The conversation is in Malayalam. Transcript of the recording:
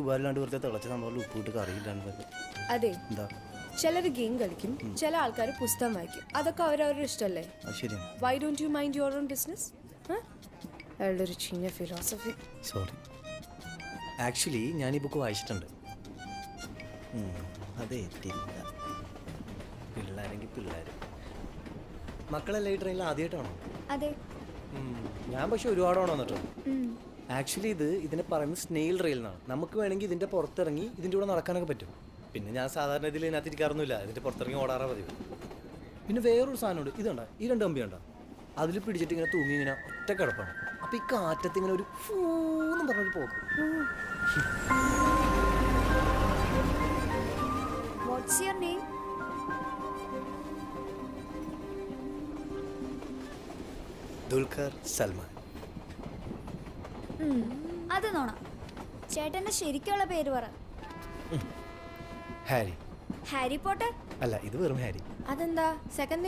ഉപകാരമില്ലാണ്ട് വെറുതെ തിളച്ച സംഭവം ഉപ്പിട്ട് കറിയില്ലാണ്ട് അതെ, എന്താ ചിലർ ഗെയിം കളിക്കും, ചില ആൾക്കാർ പുസ്തകം വായിക്കും. അതൊക്കെ അവരവരുടെ ഇഷ്ടമല്ലേ? ശരിയാണ്. Why don't you mind your own business? അയാളുടെ ഒരു ചീഞ്ഞ ഫിലോസഫി. സോറി, ആക്ച്വലി ഞാൻ ഈ ബുക്ക് വായിച്ചിട്ടുണ്ട്. അതെ, പിള്ളേരെങ്കിൽ പിള്ളേർ. മക്കളെല്ലാം ഈ ട്രെയിനിൽ ആദ്യമായിട്ടാണോ? അതെ. ഞാൻ പക്ഷെ ഒരുപാട് തവണ വന്നിട്ടുണ്ട്. ആക്ച്വലി ഇതിനെ പറയുന്നത് സ്നെയിൽ റെയിൽ എന്നാണ്. നമുക്ക് വേണമെങ്കിൽ ഇതിൻ്റെ പുറത്തിറങ്ങി ഇതിൻ്റെ കൂടെ നടക്കാനൊക്കെ പറ്റും. പിന്നെ ഞാൻ സാധാരണ ഇതിൽ ഇതിനകത്ത് ഇരിക്കാറൊന്നുമില്ല, ഇതിൻ്റെ പുറത്തിറങ്ങി ഓടാറാ പതിവ്. പിന്നെ വേറൊരു സാധനമുണ്ട്, ഇതുണ്ടോ, ഈ രണ്ട് കമ്പി ഉണ്ടോ, അതിൽ പിടിച്ചിട്ട് ഇങ്ങനെ തൂങ്ങി ഇങ്ങനെ ഒറ്റ കിടപ്പാണ്. അപ്പം ഈ കാറ്റത്ത് ഇങ്ങനെ ഒരു ഫൂന്നും പറഞ്ഞൊരു പോക്ക്. What's your name? Dulquer Salman. അത് നോണ. ചേട്ടന്റെ ശരിക്കുള്ള പേര് പറ. ഹാരി. Harry Potter? അല്ല, ഇത് വെറും ഹാരി. അതെന്താ സെക്കൻഡ്